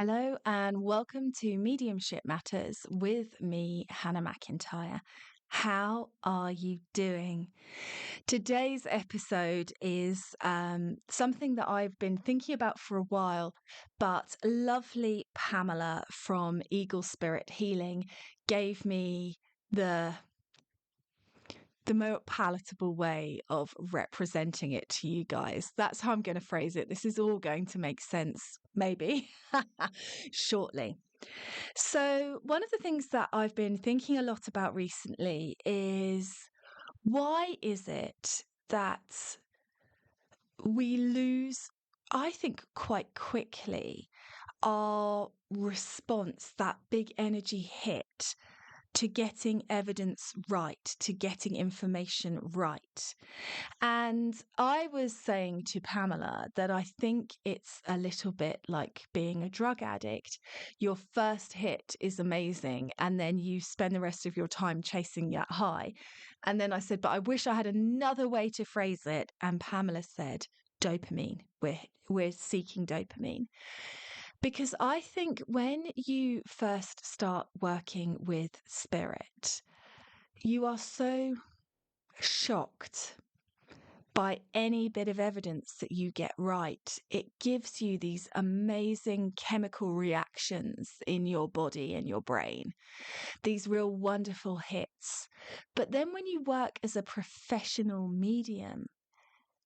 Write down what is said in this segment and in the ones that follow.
Hello and welcome to Mediumship Matters with me, Hannah McIntyre. How are you doing? Today's episode is something that I've been thinking about for a while, but lovely Pamela from Eagle Spirit Healing gave me the more palatable way of representing it to you guys. That's how I'm going to phrase it. This is all going to make sense, maybe, shortly. So, one of the things that I've been thinking a lot about recently is why is it that we lose, I think, quite quickly our response, that big energy hit to getting evidence right, to getting information right. And I was saying to Pamela that I think it's a little bit like being a drug addict. Your first hit is amazing, and then you spend the rest of your time chasing that high. And then I said, but I wish I had another way to phrase it. And Pamela said, dopamine. We're seeking dopamine. Because I think when you first start working with spirit, you are so shocked by any bit of evidence that you get right. It gives you these amazing chemical reactions in your body and your brain, these real wonderful hits. But then when you work as a professional medium,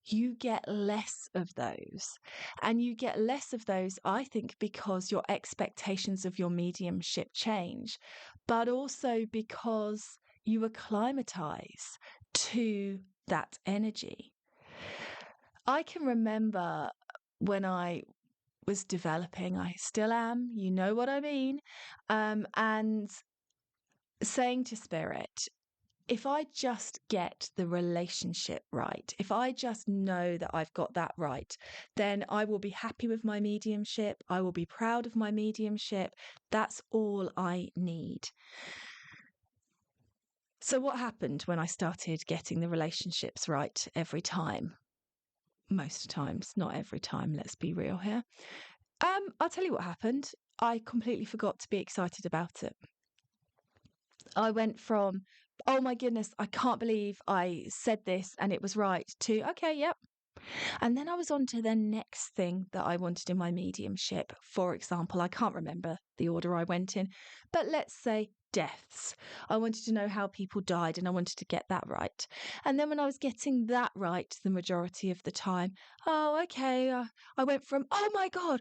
you get less of those. And you get less of those, I think, because your expectations of your mediumship change, but also because you acclimatize to that energy. I can remember when I was developing, I still am, you know what I mean, and saying to spirit, if I just get the relationship right, if I just know that I've got that right, then I will be happy with my mediumship. I will be proud of my mediumship. That's all I need. So what happened when I started getting the relationships right every time? Most times, not every time, let's be real here. I'll tell you what happened. I completely forgot to be excited about it. I went from, oh my goodness, I can't believe I said this and it was right, to, okay, yep. And then I was on to the next thing that I wanted in my mediumship. For example, I can't remember the order I went in, but let's say deaths. I wanted to know how people died and I wanted to get that right. And then when I was getting that right, the majority of the time, oh, okay, I went from, oh my God,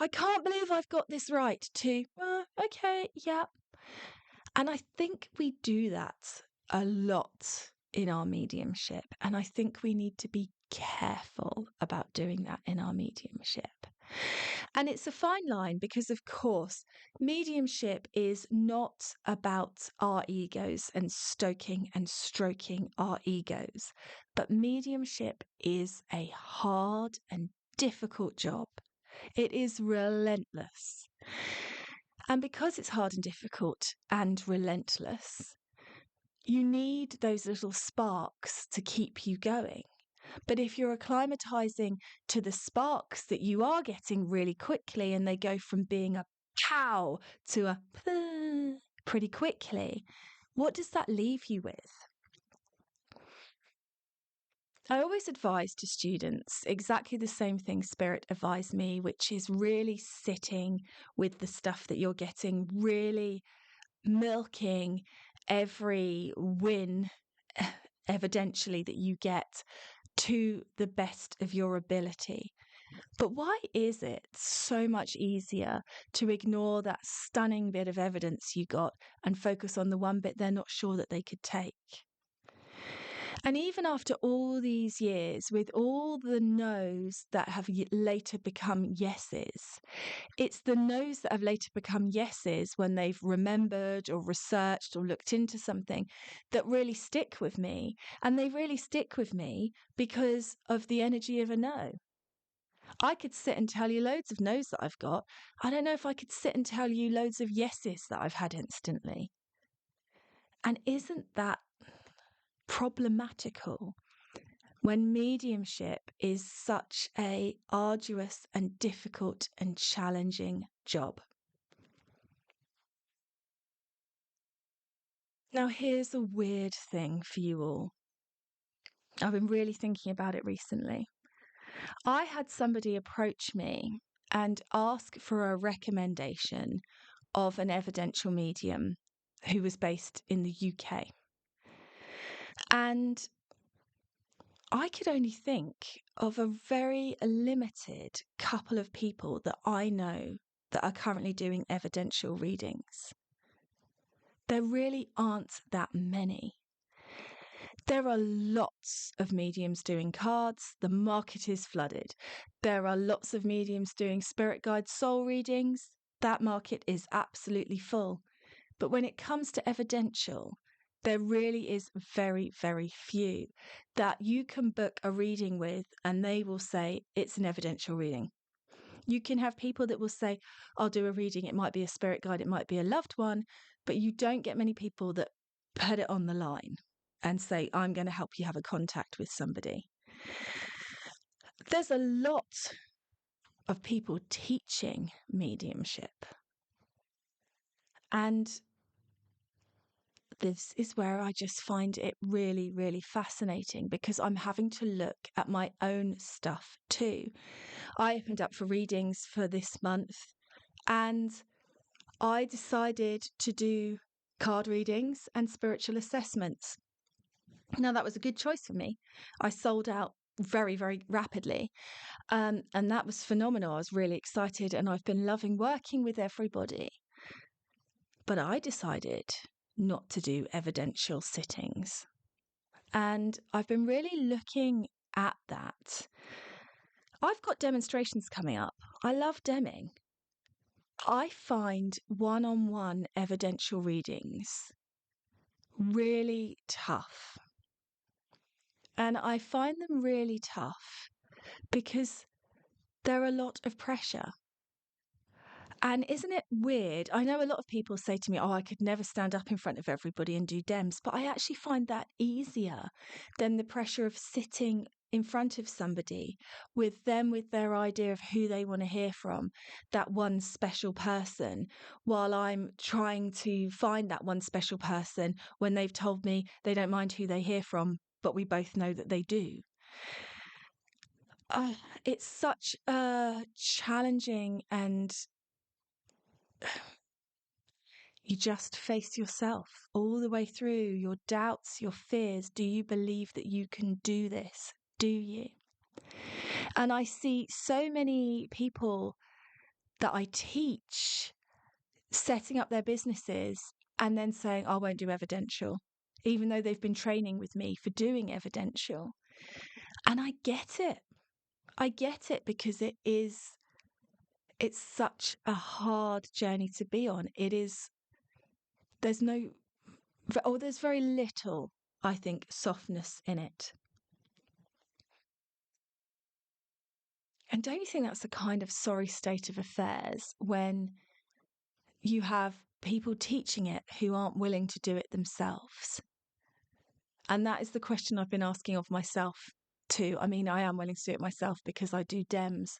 I can't believe I've got this right, to, okay, yeah. And I think we do that a lot in our mediumship. And I think we need to be careful about doing that in our mediumship. And it's a fine line because, of course, mediumship is not about our egos and stoking and stroking our egos. But mediumship is a hard and difficult job. It is relentless. And because it's hard and difficult and relentless, you need those little sparks to keep you going. But if you're acclimatizing to the sparks that you are getting really quickly and they go from being a pow to a pretty quickly, what does that leave you with? I always advise to students exactly the same thing Spirit advised me, which is really sitting with the stuff that you're getting, really milking every win, evidentially, that you get to the best of your ability. But why is it so much easier to ignore that stunning bit of evidence you got and focus on the one bit they're not sure that they could take? And even after all these years, with all the no's that have later become yeses, it's the no's that have later become yeses when they've remembered or researched or looked into something that really stick with me. And they really stick with me because of the energy of a no. I could sit and tell you loads of no's that I've got. I don't know if I could sit and tell you loads of yeses that I've had instantly. And isn't that problematical? when mediumship is such a arduous and difficult and challenging job. Now, here's a weird thing for you all. I've been really thinking about it recently. I had somebody approach me and ask for a recommendation of an evidential medium who was based in the UK. And I could only think of a very limited couple of people that I know that are currently doing evidential readings. There really aren't that many. There are lots of mediums doing cards. The market is flooded. There are lots of mediums doing spirit guide soul readings. That market is absolutely full. But when it comes to evidential, there really is very, very few that you can book a reading with and they will say it's an evidential reading. You can have people that will say, I'll do a reading. It might be a spirit guide, it might be a loved one, but you don't get many people that put it on the line and say, I'm going to help you have a contact with somebody. There's a lot of people teaching mediumship. And this is where I just find it really, really fascinating because I'm having to look at my own stuff too. I opened up for readings for this month and I decided to do card readings and spiritual assessments. Now, that was a good choice for me. I sold out very, very rapidly. And that was phenomenal. I was really excited and I've been loving working with everybody. But I decided not to do evidential sittings. And I've been really looking at that. I've got demonstrations coming up. I love demming. I find one-on-one evidential readings really tough. And I find them really tough because they're a lot of pressure. And isn't it weird? I know a lot of people say to me, oh, I could never stand up in front of everybody and do dems, but I actually find that easier than the pressure of sitting in front of somebody with them, with their idea of who they want to hear from, that one special person, while I'm trying to find that one special person when they've told me they don't mind who they hear from, but we both know that they do. It's such a challenging and you just face yourself all the way through, your doubts, your fears. Do you believe that you can do this? Do you? And I see so many people that I teach setting up their businesses and then saying, I won't do evidential, even though they've been training with me for doing evidential. And I get it. I get it because it's such a hard journey to be on. There's very little, I think, softness in it. And don't you think that's a kind of sorry state of affairs when you have people teaching it who aren't willing to do it themselves? And that is the question I've been asking of myself too. I mean, I am willing to do it myself because I do DEMS.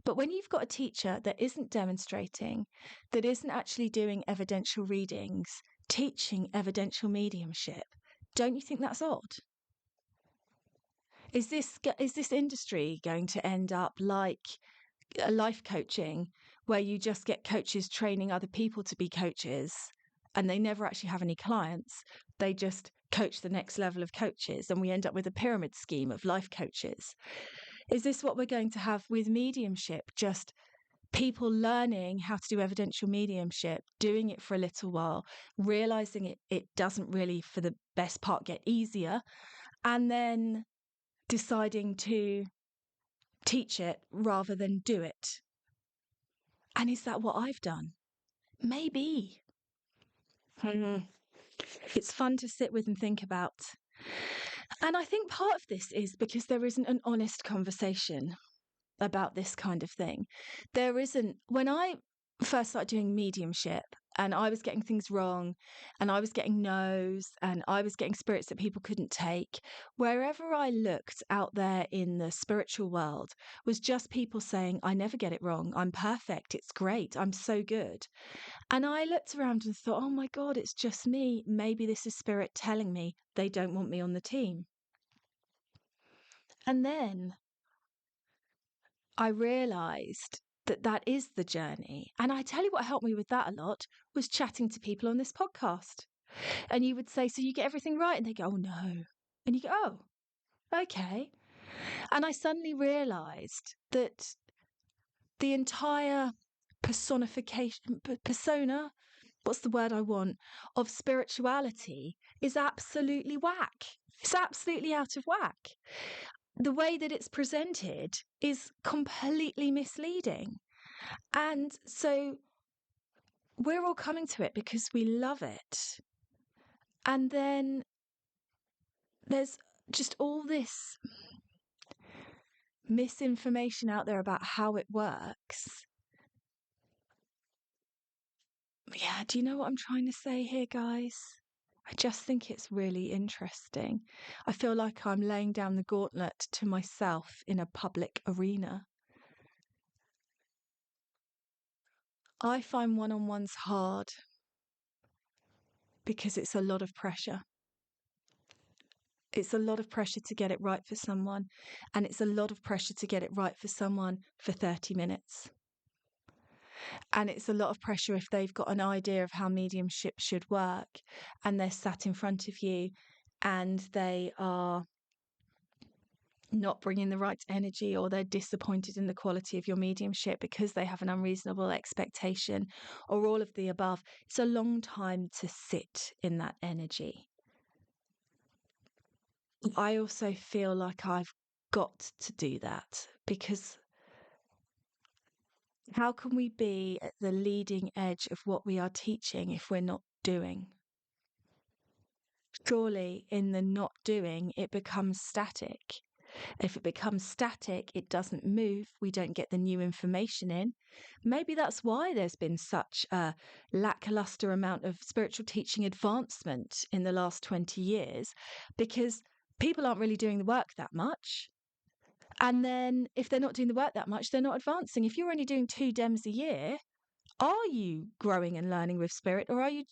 But when you've got a teacher that isn't demonstrating, that isn't actually doing evidential readings, teaching evidential mediumship, don't you think that's odd? Is this industry going to end up like life coaching, where you just get coaches training other people to be coaches and they never actually have any clients? They just coach the next level of coaches and we end up with a pyramid scheme of life coaches. Is this what we're going to have with mediumship? Just people learning how to do evidential mediumship, doing it for a little while, realizing it doesn't really, for the best part, get easier, and then deciding to teach it rather than do it. And is that what I've done? Maybe. It's fun to sit with and think about. And I think part of this is because there isn't an honest conversation about this kind of thing. There isn't. When I first started doing mediumship, and I was getting things wrong, and I was getting no's, and I was getting spirits that people couldn't take. Wherever I looked out there in the spiritual world was just people saying, I never get it wrong. I'm perfect. It's great. I'm so good. And I looked around and thought, oh my God, it's just me. Maybe this is spirit telling me they don't want me on the team. And then I realized that that is the journey. And I tell you what helped me with that a lot was chatting to people on this podcast. And you would say, so you get everything right? And they go, oh no. And you go, oh, okay. And I suddenly realized that the entire persona, what's the word I want, of spirituality is absolutely whack. It's absolutely out of whack. The way that it's presented is completely misleading. And so we're all coming to it because we love it. And then there's just all this misinformation out there about how it works. Yeah, do you know what I'm trying to say here, guys? I just think it's really interesting. I feel like I'm laying down the gauntlet to myself in a public arena. I find one-on-ones hard because it's a lot of pressure. It's a lot of pressure to get it right for someone, and it's a lot of pressure to get it right for someone for 30 minutes. And it's a lot of pressure if they've got an idea of how mediumship should work and they're sat in front of you and they are not bringing the right energy, or they're disappointed in the quality of your mediumship because they have an unreasonable expectation, or all of the above. It's a long time to sit in that energy. I also feel like I've got to do that because how can we be at the leading edge of what we are teaching if we're not doing? Surely in the not doing, it becomes static. If it becomes static, it doesn't move. We don't get the new information in. Maybe that's why there's been such a lackluster amount of spiritual teaching advancement in the last 20 years, because people aren't really doing the work that much. And then if they're not doing the work that much, they're not advancing. If you're only doing 2 DEMs a year, are you growing and learning with spirit, or are you,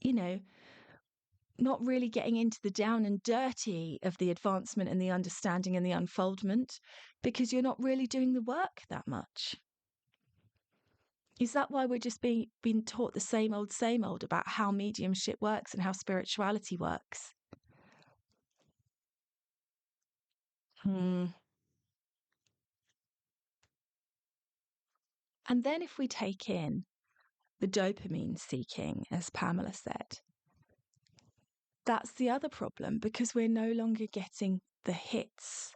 you know, not really getting into the down and dirty of the advancement and the understanding and the unfoldment because you're not really doing the work that much? Is that why we're just being taught the same old about how mediumship works and how spirituality works? Hmm. And then if we take in the dopamine seeking, as Pamela said, that's the other problem because we're no longer getting the hits.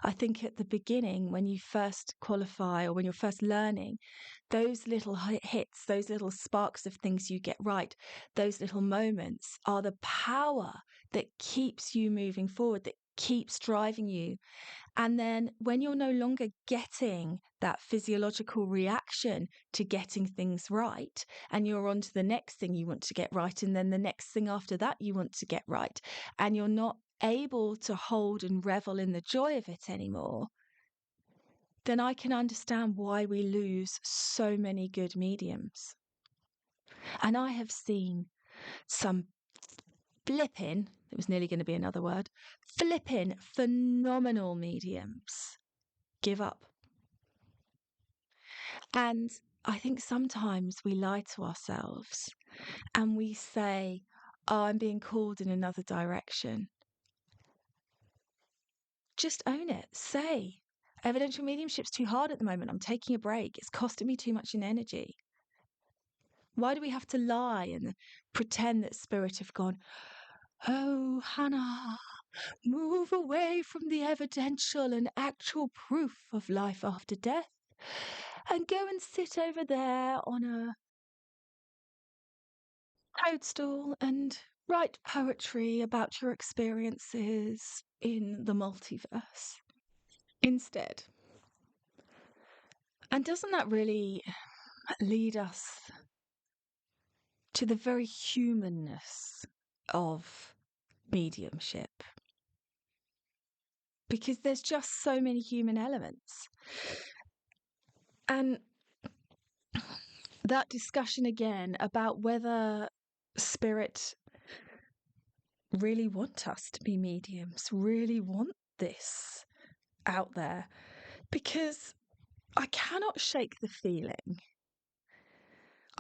I think at the beginning, when you first qualify or when you're first learning, those little hits, those little sparks of things you get right, those little moments are the power that keeps you moving forward, that keeps driving you. And then when you're no longer getting that physiological reaction to getting things right, and you're on to the next thing you want to get right, and then the next thing after that you want to get right, and you're not able to hold and revel in the joy of it anymore, then I can understand why we lose so many good mediums. And I have seen some flipping, it was nearly going to be another word, flipping phenomenal mediums give up. And I think sometimes we lie to ourselves and we say, oh, I'm being called in another direction. Just own it. Say, evidential mediumship's too hard at the moment. I'm taking a break. It's costing me too much in energy. Why do we have to lie and pretend that spirit have gone, oh, Hannah, move away from the evidential and actual proof of life after death and go and sit over there on a toadstool and write poetry about your experiences in the multiverse instead. And doesn't that really lead us to the very humanness of mediumship, because there's just so many human elements. And that discussion again about whether spirit really want us to be mediums, really want this out there, because I cannot shake the feeling.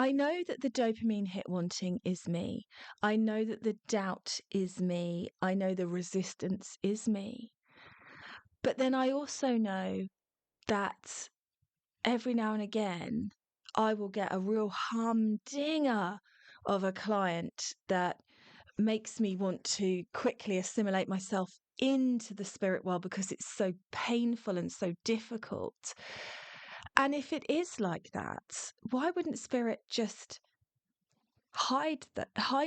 I know that the dopamine hit wanting is me. I know that the doubt is me. I know the resistance is me. But then I also know that every now and again, I will get a real humdinger of a client that makes me want to quickly assimilate myself into the spirit world because it's so painful and so difficult. And if it is like that, why wouldn't spirit just hide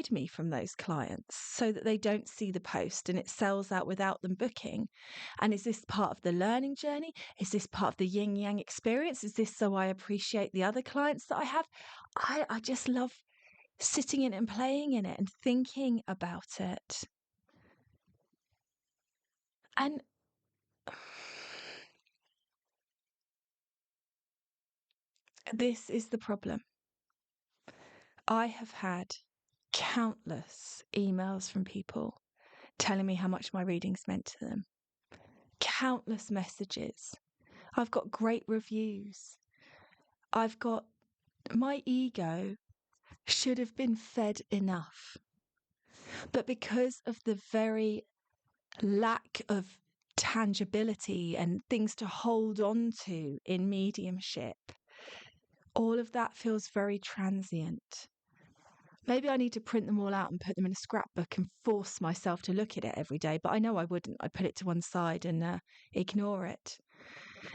me from those clients so that they don't see the post and it sells out without them booking? And is this part of the learning journey? Is this part of the yin yang experience? Is this so I appreciate the other clients that I have? I just love sitting in it and playing in it and thinking about it. And this is the problem. I have had countless emails from people telling me how much my readings meant to them. Countless messages. I've got great reviews. I've got my ego should have been fed enough. But because of the very lack of tangibility and things to hold on to in mediumship, all of that feels very transient. Maybe I need to print them all out and put them in a scrapbook and force myself to look at it every day. But I know I wouldn't. I'd put it to one side and ignore it.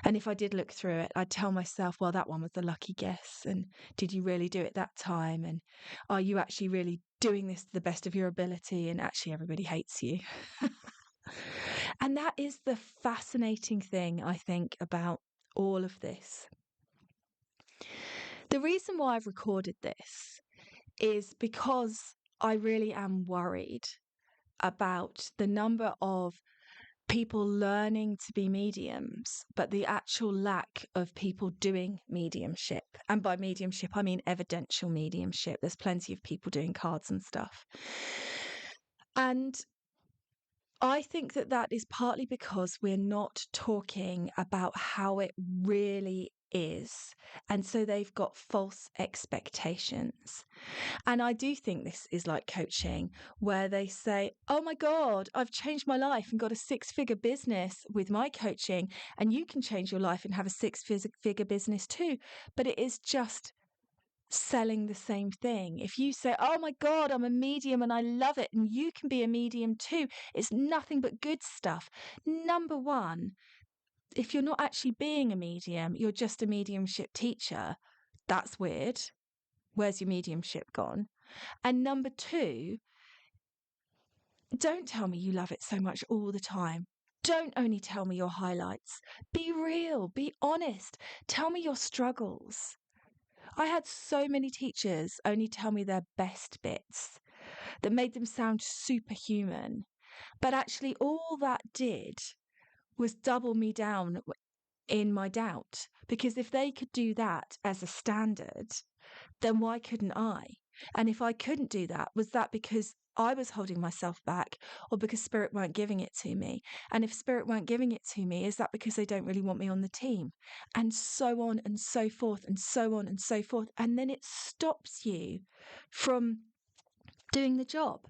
And if I did look through it, I'd tell myself, well, that one was a lucky guess. And did you really do it that time? And are you actually really doing this to the best of your ability? And actually, everybody hates you. And that is the fascinating thing, I think, about all of this. The reason why I've recorded this is because I really am worried about the number of people learning to be mediums, but the actual lack of people doing mediumship. And by mediumship, I mean evidential mediumship. There's plenty of people doing cards and stuff. And I think that that is partly because we're not talking about how it really is. And so they've got false expectations. And I do think this is like coaching, where they say, oh my God, I've changed my life and got a 6-figure business with my coaching. And you can change your life and have a 6-figure business too. But it is just selling the same thing. If you say, oh my God, I'm a medium and I love it, and you can be a medium too, it's nothing but good stuff. Number one, if you're not actually being a medium, you're just a mediumship teacher. That's weird. Where's your mediumship gone? And number two, don't tell me you love it so much all the time. Don't only tell me your highlights. Be real, be honest. Tell me your struggles. I had so many teachers only tell me their best bits that made them sound superhuman. But actually, all that did was double me down in my doubt. Because if they could do that as a standard, then why couldn't I? And if I couldn't do that, was that because I was holding myself back, or because spirit weren't giving it to me? And if spirit weren't giving it to me, is that because they don't really want me on the team? And so on and so forth and so on and so forth. And then it stops you from doing the job.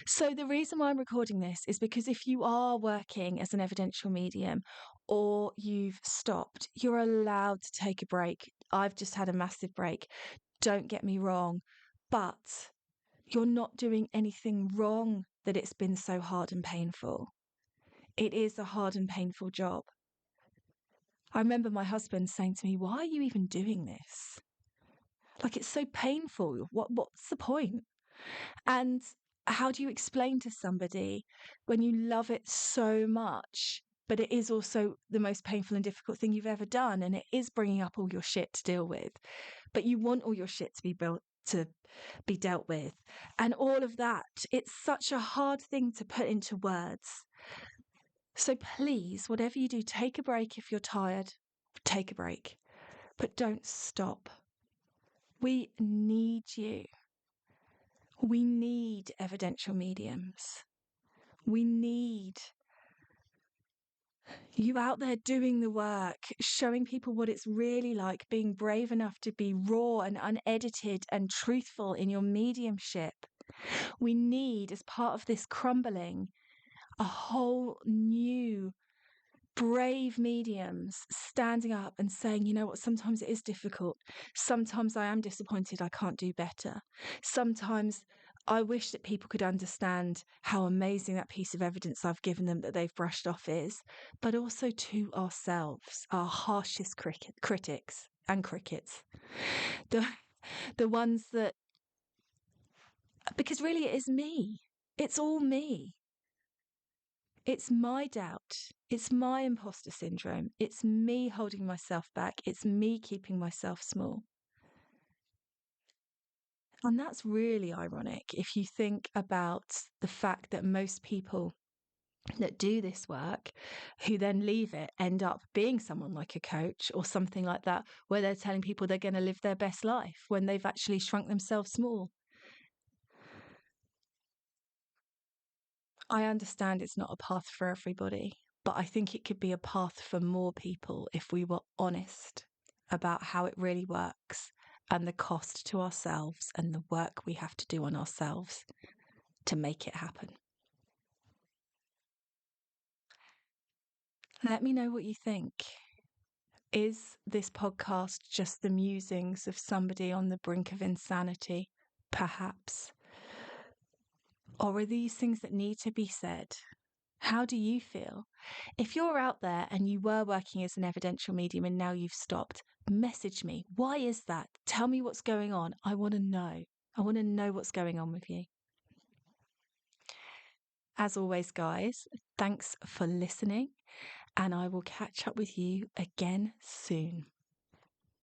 So the reason why I'm recording this is because if you are working as an evidential medium or you've stopped, you're allowed to take a break. I've just had a massive break. Don't get me wrong, but you're not doing anything wrong that it's been so hard and painful. It is a hard and painful job. I remember my husband saying to me, why are you even doing this? Like, it's so painful. What's the point? And how do you explain to somebody when you love it so much, but it is also the most painful and difficult thing you've ever done, and it is bringing up all your shit to deal with, but you want all your shit to be to be dealt with, and all of that. It's such a hard thing to put into words. So please, whatever you do, take a break. If you're tired, take a break, but don't stop. We need you. We need evidential mediums. We need you out there doing the work, showing people what it's really like, being brave enough to be raw and unedited and truthful in your mediumship. We need, as part of this crumbling, a whole new brave mediums standing up and saying, you know what, sometimes it is difficult. Sometimes I am disappointed I can't do better. Sometimes I wish that people could understand how amazing that piece of evidence I've given them that they've brushed off is, but also to ourselves, our harshest critics and crickets, the ones that, because really it is me. It's all me. It's my doubt. It's my imposter syndrome. It's me holding myself back. It's me keeping myself small. And that's really ironic if you think about the fact that most people that do this work, who then leave it, end up being someone like a coach or something like that, where they're telling people they're going to live their best life when they've actually shrunk themselves small. I understand it's not a path for everybody, but I think it could be a path for more people if we were honest about how it really works and the cost to ourselves and the work we have to do on ourselves to make it happen. Let me know what you think. Is this podcast just the musings of somebody on the brink of insanity? Perhaps. Or are these things that need to be said? How do you feel? If you're out there and you were working as an evidential medium and now you've stopped, message me. Why is that? Tell me what's going on. I want to know. I want to know what's going on with you. As always, guys, thanks for listening, and I will catch up with you again soon.